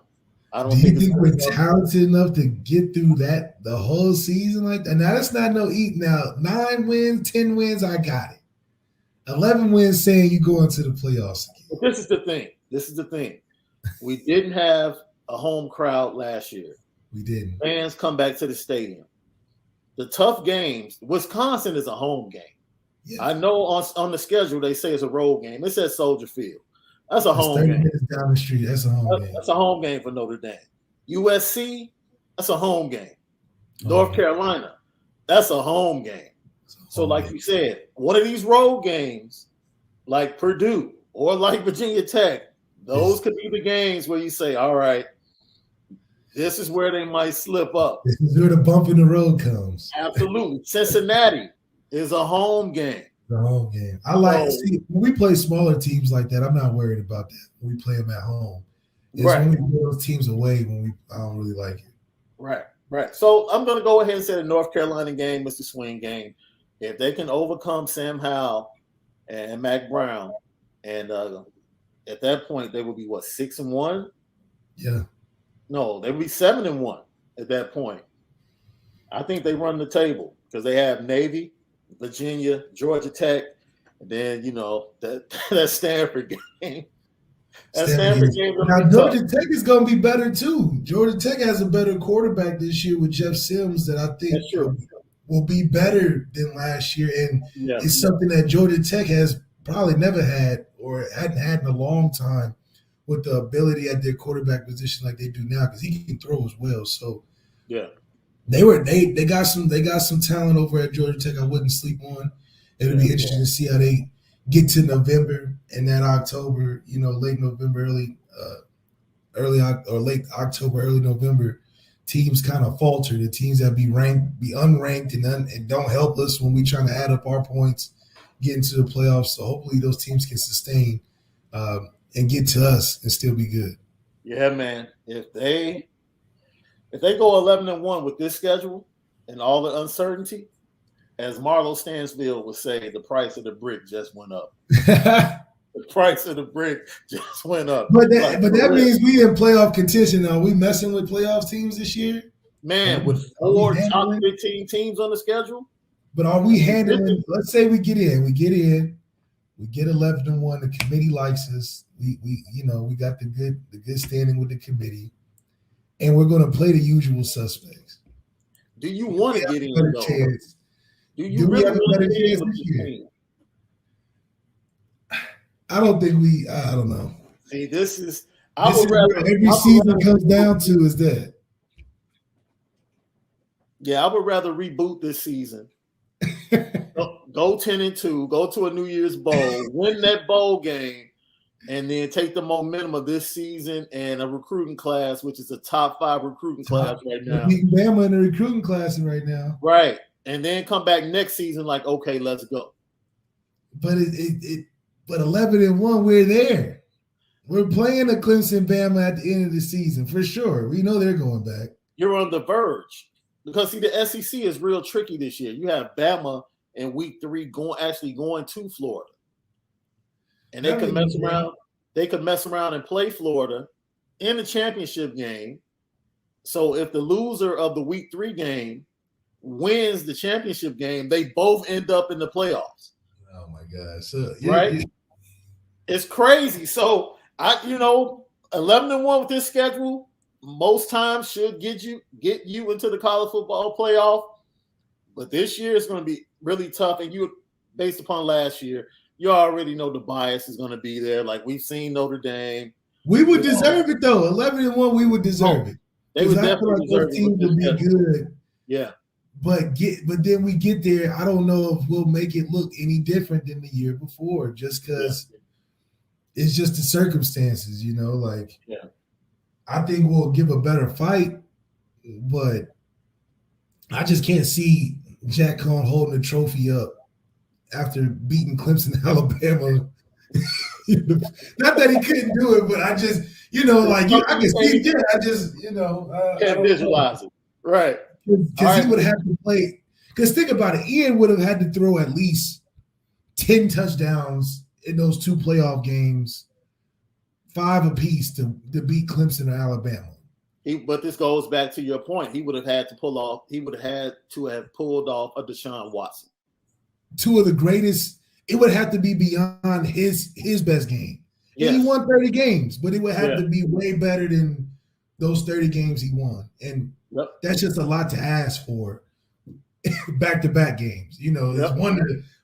I don't think we're talented enough to get through that the whole season like that. Now that's not no eat. Now 9 wins, 10 wins, I got it. 11 wins saying you go into the playoffs again. But this is the thing. We didn't have a home crowd last year. We didn't. Fans come back to the stadium. The tough games, Wisconsin is a home game. Yeah. I know on the schedule they say it's a road game. It says Soldier Field. That's a home 30 game. minutes down the street. That's a home game. That's a home game for Notre Dame. USC, that's a home game. North Carolina, that's a home game. So like you said, one of these road games, like Purdue or like Virginia Tech, those could be the games where you say, all right, this is where they might slip up. This is where the bump in the road comes. Absolutely. Cincinnati is a home game. The home game. When we play smaller teams like that, I'm not worried about that. When we play them at home. It's when we play those teams away I don't really like it. Right. So I'm going to go ahead and say the North Carolina game is the swing game. If they can overcome Sam Howell and Mac Brown, and at that point they will be 6-1? Yeah. No, they will be 7-1 at that point. I think they run the table because they have Navy, Virginia, Georgia Tech, and then that Stanford game. That Stanford game. Now Georgia Tech is going to be better too. Georgia Tech has a better quarterback this year with Jeff Sims that I think will be better than last year, and it's something that Georgia Tech has probably never had or hadn't had in a long time with the ability at their quarterback position like they do now because he can throw as well. So yeah. They got some talent over at Georgia Tech I wouldn't sleep on. It'll be interesting to see how they get to November and that October, late November, late October, early November, teams kind of falter. The teams that be unranked and don't help us when we trying to add up our points, get into the playoffs. So hopefully those teams can sustain and get to us and still be good. Yeah, man. If they go 11-1 with this schedule and all the uncertainty, as Marlo Stansfield would say, the price of the brick just went up. The price of the brick just went up. But that means we in playoff contention. Are we messing with playoff teams this year? Man, with 4 top 15 teams on the schedule. But are we handling? Let's say we get in. We get 11-1. The committee likes us. We got the good standing with the committee. And we're going to play the usual suspects. Do you want to get in, though? Chance. Do you really want to get in with the team? I don't think I don't know. See, this is every season comes down to is that. Yeah, I would rather reboot this season. Go 10-2, go to a New Year's Bowl, win that bowl game, and then take the momentum of this season and a recruiting class, which is a top 5 recruiting class right now. Bama in the recruiting class right now. Right. And then come back next season like, okay, let's go. But but 11-1, we're there. We're playing the Clemson Bama at the end of the season for sure. We know they're going back. You're on the verge. Because see, the SEC is real tricky this year. You have Bama in week 3 going to Florida. And they could mess around. They could mess around and play Florida in the championship game. So if the loser of the week 3 game wins the championship game, they both end up in the playoffs. Oh my God. So right? It's crazy. So 11-1 with this schedule most times should get you into the college football playoff. But this year is going to be really tough. And based upon last year, you already know the bias is going to be there. Like we've seen Notre Dame. We would deserve it though. 11-1, we would deserve it. They would I feel definitely like those teams would be good. Yeah. But then we get there. I don't know if we'll make it look any different than the year before, just because it's just the circumstances, Like, I think we'll give a better fight, but I just can't see Jack Cohn holding the trophy up after beating Clemson, Alabama. Not that he couldn't do it, but I just, like I can see it. I just, can't visualize it, right? Because he would have to play. Because think about it, Ian would have had to throw at least 10 touchdowns in those 2 playoff games, 5 apiece to beat Clemson or Alabama. But this goes back to your point. He would have had to pull off. He would have had to have pulled off a Deshaun Watson. 2 of the greatest. It would have to be beyond his best game. Yes. He won 30 games, but it would have to be way better than those 30 games he won. And that's just a lot to ask for back-to-back games. It's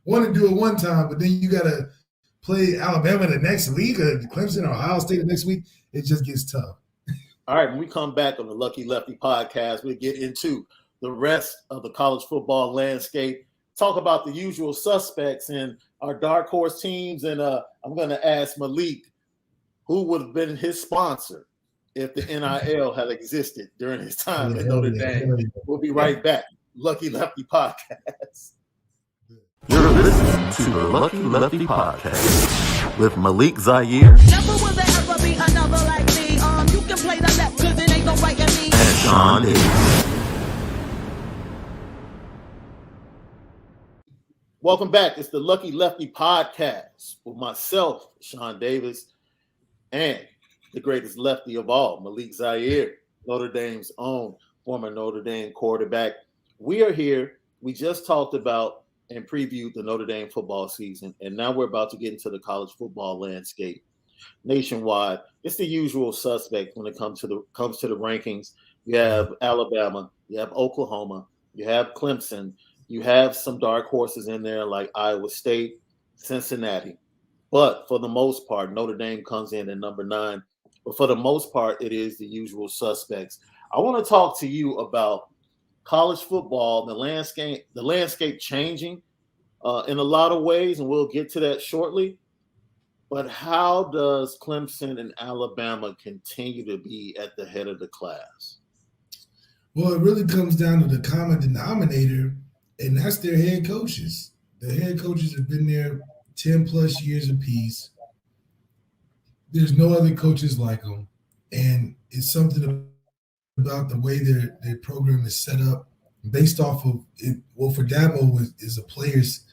one to do it one time, but then you got to play Alabama the next week or Clemson or Ohio State the next week. It just gets tough. All right, when we come back on the Lucky Lefty podcast, we'll get into the rest of the college football landscape, talk about the usual suspects and our dark horse teams, and I'm going to ask Malik who would have been his sponsor if the NIL had existed during his time at Notre Dame. We'll be right back. Lucky Lefty podcast. You're listening to the Lucky Lefty podcast with Malik Zaire. Never will there ever be another like me. You can play the left because it ain't no right in me. And Shaun Davis. Welcome back. It's the Lucky Lefty podcast with myself, Shaun Davis, and the greatest lefty of all, Malik Zaire, Notre Dame's own former Notre Dame quarterback. We are here. We just talked about and previewed the Notre Dame football season, and now we're about to get into the college football landscape nationwide. It's the usual suspect when it comes to the rankings. You have Alabama, you have Oklahoma, you have Clemson, you have some dark horses in there like Iowa State, Cincinnati. But for the most part, Notre Dame comes in at number 9. But for the most part, it is the usual suspects. I want to talk to you about college football, the landscape changing in a lot of ways, and we'll get to that shortly. But how does Clemson and Alabama continue to be at the head of the class? Well, it really comes down to the common denominator, and that's their head coaches. The head coaches have been there 10 plus years apiece. There's no other coaches like them. And it's something about the way their program is set up based off of it. Well, for Dabo is a player's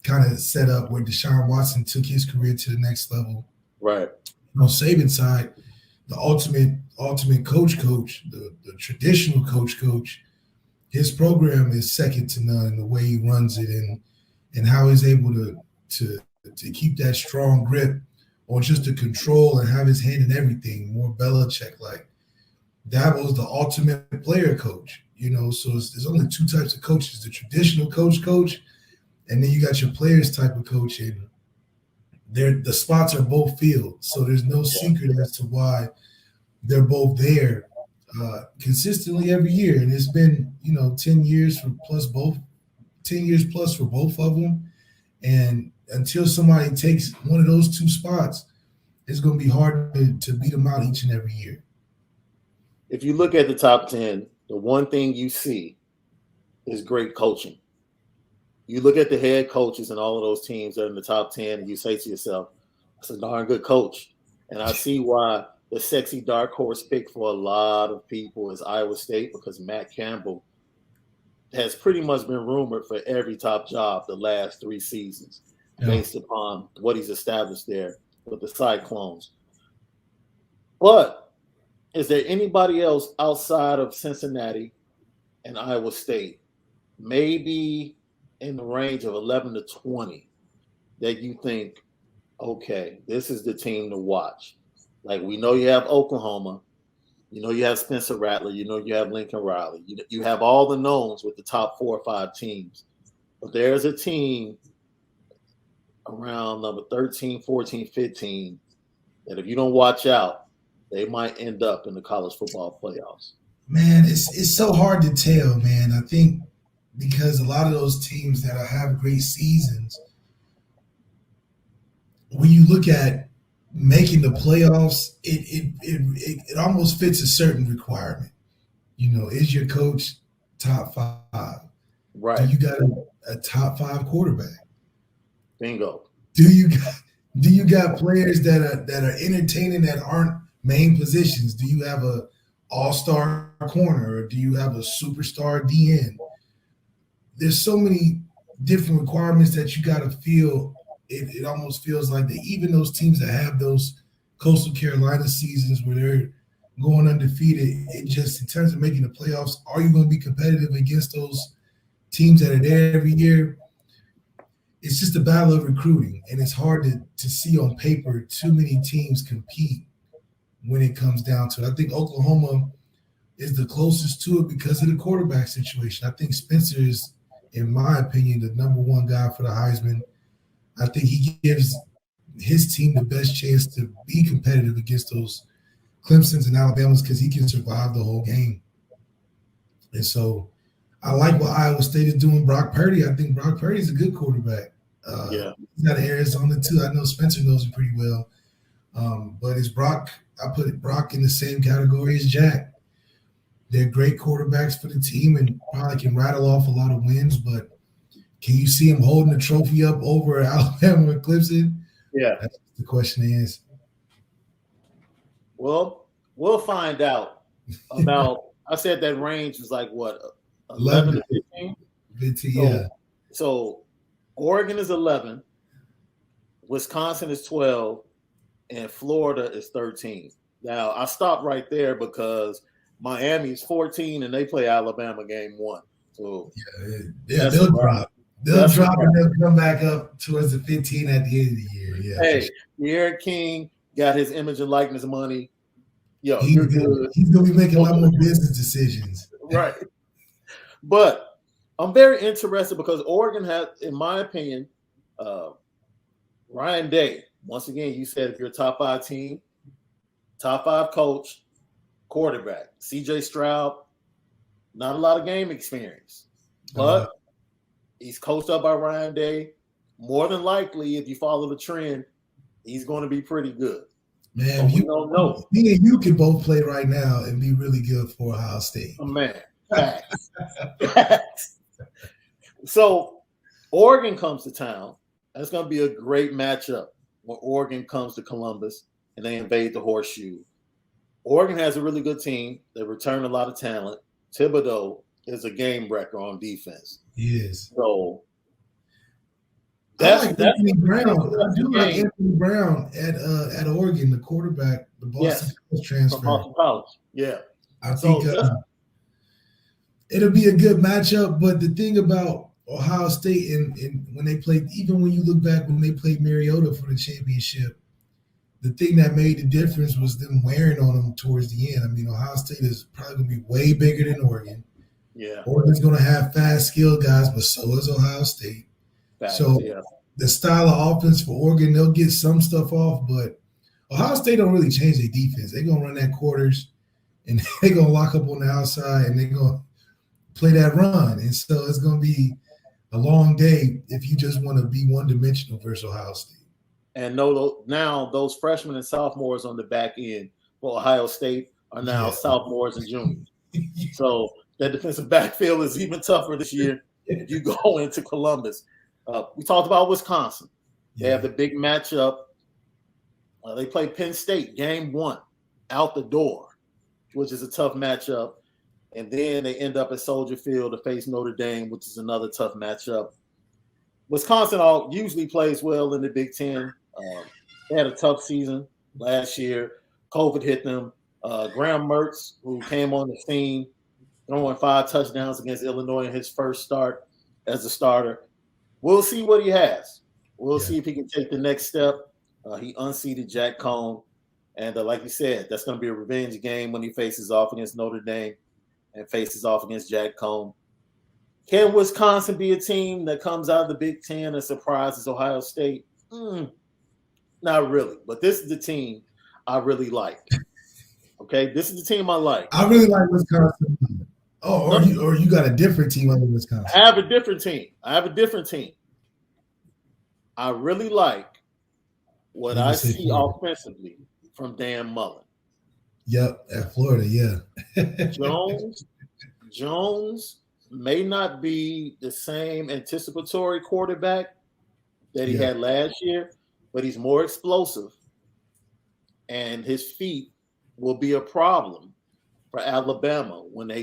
kind of set up where Deshaun Watson took his career to the next level. Right. On Saban's side, the ultimate coach, the traditional coach, his program is second to none in the way he runs it and how he's able to keep that strong grip on just the control and have his hand in everything, more Belichick-like. Dabo's the ultimate player coach, so there's only 2 types of coaches, the traditional coach, and then you got your players type of coach, and the spots are both filled. So there's no secret as to why they're both there consistently every year. And it's been, 10 years plus for both of them. And until somebody takes one of those 2 spots, it's going to be hard to beat them out each and every year. If you look at the top 10, the one thing you see is great coaching. You look at the head coaches and all of those teams that are in the top 10, and you say to yourself, that's a darn good coach. And I see why the sexy dark horse pick for a lot of people is Iowa State, because Matt Campbell has pretty much been rumored for every top job the last 3 seasons based upon what he's established there with the Cyclones. But is there anybody else outside of Cincinnati and Iowa State, maybe in the range of 11 to 20, that you think, okay, this is the team to watch? Like, we know you have Oklahoma, you have Spencer Rattler, you have Lincoln Riley, you have all the knowns with the top 4 or 5 teams. But there's a team around number 13, 14, 15 that if you don't watch out, they might end up in the college football playoffs. Man, it's so hard to tell, man. I think because a lot of those teams that have great seasons, when you look at making the playoffs, it almost fits a certain requirement. Is your coach top 5? Right. Do you got a top 5 quarterback? Bingo. Do you got players that are entertaining that aren't main positions? Do you have a all-star corner, or do you have a superstar DN? There's so many different requirements that you got to feel. It almost feels like that even those teams that have those Coastal Carolina seasons where they're going undefeated, it just, in terms of making the playoffs, are you going to be competitive against those teams that are there every year? It's just a battle of recruiting, and it's hard to see on paper too many teams compete when it comes down to it. I think Oklahoma is the closest to it because of the quarterback situation. I think Spencer is, in my opinion, the number 1 guy for the Heisman. I think he gives his team the best chance to be competitive against those Clemsons and Alabamas because he can survive the whole game. And so I like what Iowa State is doing. Brock Purdy, I think Brock Purdy is a good quarterback. He's out of Arizona too. I know Spencer knows him pretty well. But is Brock, I put Brock in the same category as Jack. They're great quarterbacks for the team and probably can rattle off a lot of wins, but can you see him holding the trophy up over Alabama and Clemson? Yeah. That's the question is. Well, we'll find out about I said that range was like what, 11 to 15? 15, yeah. So Oregon is 11, Wisconsin is 12, and Florida is 13. Now, I stopped right there because Miami is 14 and they play Alabama game 1. So they'll drop. They'll drop and they'll come back up towards the 15 at the end of the year. Yeah. Hey, Pierre King got his image and likeness money. Yo, he's you're good. He's gonna be making a lot more business decisions. Right. But I'm very interested because Oregon has, in my opinion, Ryan Day. Once again, you said if you're a top 5 team, top 5 coach, quarterback. CJ Stroud, not a lot of game experience, but he's coached up by Ryan Day. More than likely, if you follow the trend, he's going to be pretty good. Man, you don't know. Me and you can both play right now and be really good for Ohio State. Oh, man, facts. So Oregon comes to town. That's going to be a great matchup when Oregon comes to Columbus and they invade the Horseshoe. Oregon has a really good team. They return a lot of talent. Thibodeau is a game wrecker on defense. He is. So that's Anthony Brown. I do like Anthony Brown at Oregon, the quarterback, the Boston College transfer. From Boston College. Yeah. I think it'll be a good matchup. But the thing about Ohio State and when they played, even when you look back when they played Mariota for the championship, the thing that made the difference was them wearing on them towards the end. I mean, Ohio State is probably going to be way bigger than Oregon. Yeah. Oregon's going to have fast, skilled guys, but so is Ohio State. The style of offense for Oregon, they'll get some stuff off, but Ohio State don't really change their defense. They're going to run that quarters, and they're going to lock up on the outside, and they're going to play that run. And so it's going to be a long day if you just want to be one-dimensional versus Ohio State. And now those freshmen and sophomores on the back end for Ohio State are now sophomores and juniors. So that defensive backfield is even tougher this year if you go into Columbus. We talked about Wisconsin. They have the big matchup. They play Penn State game 1 out the door, which is a tough matchup. And then they end up at Soldier Field to face Notre Dame, which is another tough matchup. Wisconsin usually plays well in the Big Ten. They had a tough season last year. COVID hit them. Graham Mertz, who came on the scene, throwing 5 touchdowns against Illinois in his first start as a starter. We'll see what he has. We'll see if he can take the next step. He unseated Jack Cohn. And like you said, that's going to be a revenge game when he faces off against Notre Dame and faces off against Jack Cohn. Can Wisconsin be a team that comes out of the Big Ten and surprises Ohio State? Not really. But this is the team I really like. Okay, this is the team I like. I really like Wisconsin. Oh, or you got a different team other than Wisconsin. I have a different team. I really like what I see Florida. offensively from Dan Mullen. Yep, at Florida, yeah. Jones may not be the same anticipatory quarterback that he had last year, but he's more explosive, and his feet will be a problem for Alabama when they